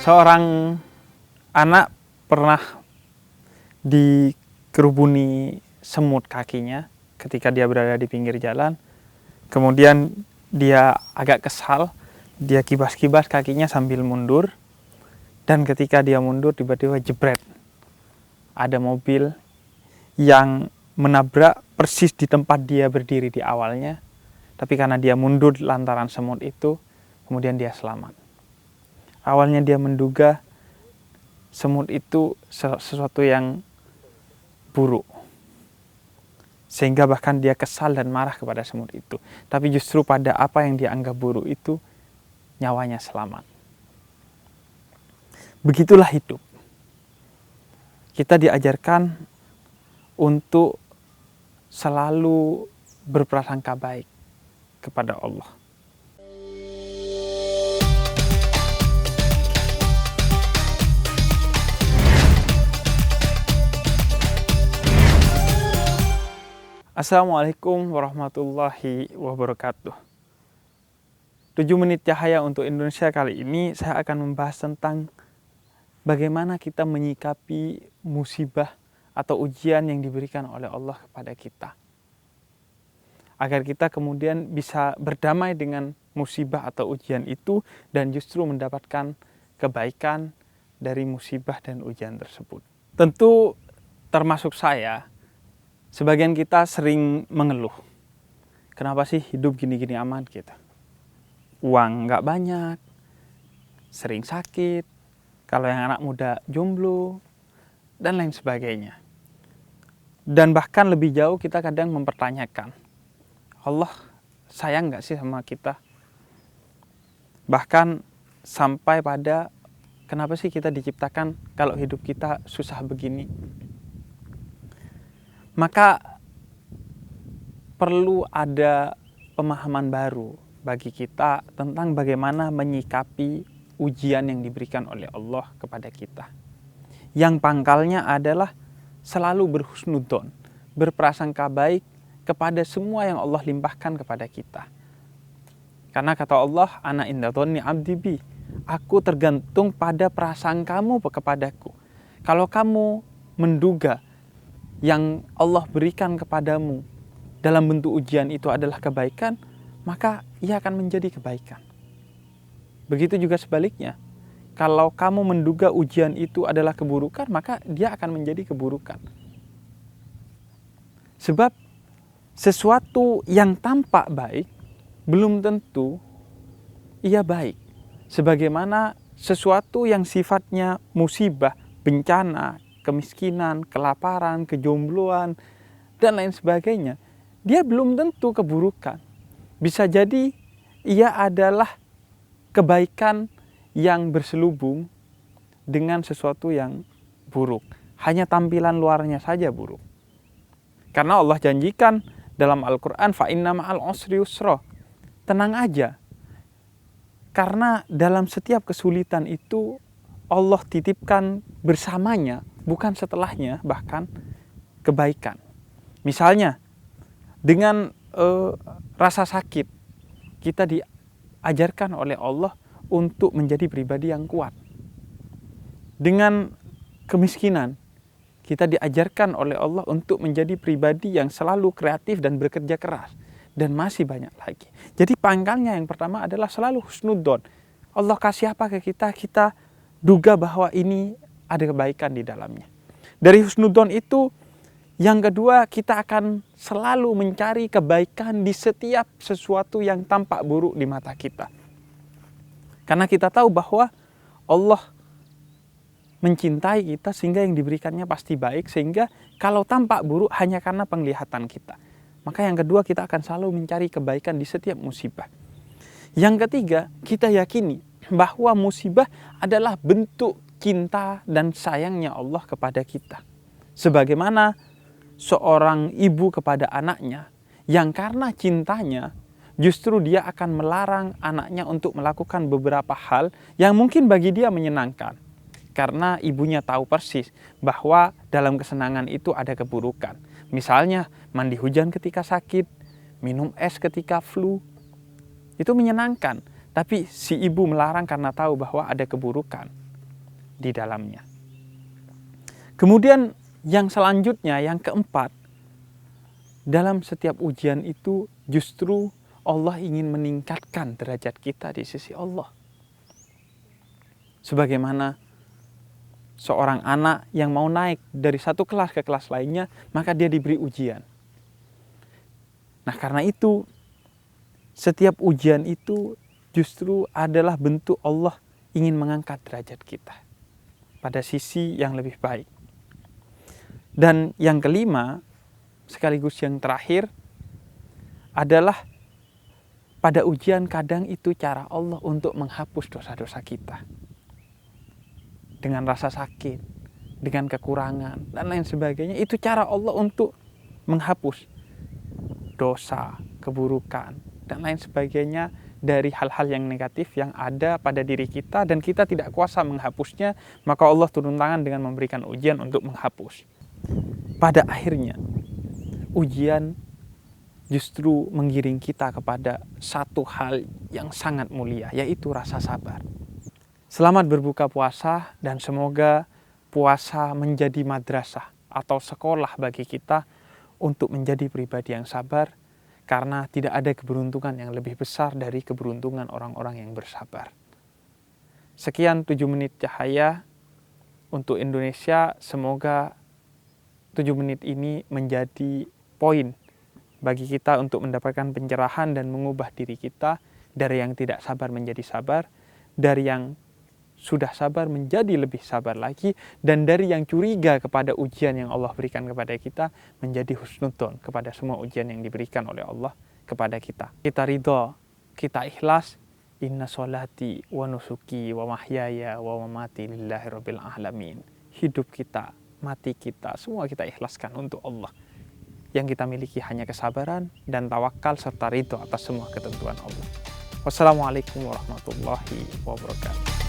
Seorang anak pernah dikerubuni semut kakinya ketika dia berada di pinggir jalan. Kemudian dia agak kesal, dia kibas-kibas kakinya sambil mundur. Dan ketika dia mundur, tiba-tiba jebret. Ada mobil yang menabrak persis di tempat dia berdiri di awalnya. Tapi karena dia mundur lantaran semut itu, kemudian dia selamat. Awalnya dia menduga semut itu sesuatu yang buruk, sehingga bahkan dia kesal dan marah kepada semut itu. Tapi justru pada apa yang dia anggap buruk itu, nyawanya selamat. Begitulah hidup. Kita diajarkan untuk selalu berprasangka baik kepada Allah. Assalamualaikum warahmatullahi wabarakatuh. 7 menit cahaya untuk Indonesia kali ini saya akan membahas tentang bagaimana kita menyikapi musibah atau ujian yang diberikan oleh Allah kepada kita. Agar kita kemudian bisa berdamai dengan musibah atau ujian itu dan justru mendapatkan kebaikan dari musibah dan ujian tersebut. Tentu termasuk saya. Sebagian kita sering mengeluh, kenapa sih hidup gini-gini amat gitu. Uang nggak banyak, sering sakit, kalau yang anak muda jomblo, dan lain sebagainya. Dan bahkan lebih jauh kita kadang mempertanyakan, Allah sayang nggak sih sama kita? Bahkan sampai pada kenapa sih kita diciptakan kalau hidup kita susah begini? Maka perlu ada pemahaman baru bagi kita tentang bagaimana menyikapi ujian yang diberikan oleh Allah kepada kita. Yang pangkalnya adalah selalu berhusnudzon, berprasangka baik kepada semua yang Allah limpahkan kepada kita. Karena kata Allah, ana inda dzanni abdi bi, aku tergantung pada prasangkamu kepadaku. Kalau kamu menduga yang Allah berikan kepadamu dalam bentuk ujian itu adalah kebaikan, maka ia akan menjadi kebaikan. Begitu juga sebaliknya. Kalau kamu menduga ujian itu adalah keburukan, maka dia akan menjadi keburukan. Sebab sesuatu yang tampak baik belum tentu ia baik. Sebagaimana sesuatu yang sifatnya musibah, bencana, kemiskinan, kelaparan, kejombloan, dan lain sebagainya, dia belum tentu keburukan. Bisa jadi ia adalah kebaikan yang berselubung dengan sesuatu yang buruk. Hanya tampilan luarnya saja buruk. Karena Allah janjikan dalam Al-Quran, fa inna ma'al usri yusra. Tenang aja. Karena dalam setiap kesulitan itu Allah titipkan bersamanya, bukan setelahnya, bahkan kebaikan. Misalnya, dengan rasa sakit, kita diajarkan oleh Allah untuk menjadi pribadi yang kuat. Dengan kemiskinan, kita diajarkan oleh Allah untuk menjadi pribadi yang selalu kreatif dan bekerja keras. Dan masih banyak lagi. Jadi pangkalnya yang pertama adalah selalu husnudzon. Allah kasih apa ke kita, kita duga bahwa ini ada kebaikan di dalamnya. Dari husnudzon itu, yang kedua kita akan selalu mencari kebaikan di setiap sesuatu yang tampak buruk di mata kita. Karena kita tahu bahwa Allah mencintai kita sehingga yang diberikannya pasti baik. Sehingga kalau tampak buruk hanya karena penglihatan kita. Maka yang kedua kita akan selalu mencari kebaikan di setiap musibah. Yang ketiga kita yakini bahwa musibah adalah bentuk cinta dan sayangnya Allah kepada kita. Sebagaimana seorang ibu kepada anaknya yang karena cintanya justru dia akan melarang anaknya untuk melakukan beberapa hal yang mungkin bagi dia menyenangkan. Karena ibunya tahu persis bahwa dalam kesenangan itu ada keburukan. Misalnya mandi hujan ketika sakit, minum es ketika flu. Itu menyenangkan. Tapi si ibu melarang karena tahu bahwa ada keburukan. di dalamnya. Kemudian yang selanjutnya, yang keempat, dalam setiap ujian itu justru Allah ingin meningkatkan derajat kita di sisi Allah. Sebagaimana seorang anak yang mau naik dari satu kelas ke kelas lainnya, maka dia diberi ujian. Nah, karena itu setiap ujian itu justru adalah bentuk Allah ingin mengangkat derajat kita pada sisi yang lebih baik. Dan yang kelima, sekaligus yang terakhir, adalah pada ujian kadang itu cara Allah untuk menghapus dosa-dosa kita. Dengan rasa sakit, dengan kekurangan, dan lain sebagainya. Itu cara Allah untuk menghapus dosa, keburukan, dan lain sebagainya dari hal-hal yang negatif yang ada pada diri kita dan kita tidak kuasa menghapusnya, maka Allah turun tangan dengan memberikan ujian untuk menghapus. Pada akhirnya, ujian justru menggiring kita kepada satu hal yang sangat mulia, yaitu rasa sabar. Selamat berbuka puasa dan semoga puasa menjadi madrasah atau sekolah bagi kita untuk menjadi pribadi yang sabar, karena tidak ada keberuntungan yang lebih besar dari keberuntungan orang-orang yang bersabar. Sekian 7 menit cahaya untuk Indonesia. Semoga 7 menit ini menjadi poin bagi kita untuk mendapatkan pencerahan dan mengubah diri kita dari yang tidak sabar menjadi sabar, dari yang sudah sabar menjadi lebih sabar lagi, dan dari yang curiga kepada ujian yang Allah berikan kepada kita menjadi husnudzon kepada semua ujian yang diberikan oleh Allah kepada kita. Kita ridho, kita ikhlas. Inna sholati wa nusuki wa mahyaya wa mamati lillahi rabbil alamin. Hidup kita, mati kita, semua kita ikhlaskan untuk Allah. Yang kita miliki hanya kesabaran dan tawakal serta ridho atas semua ketentuan Allah. Wassalamualaikum warahmatullahi wabarakatuh.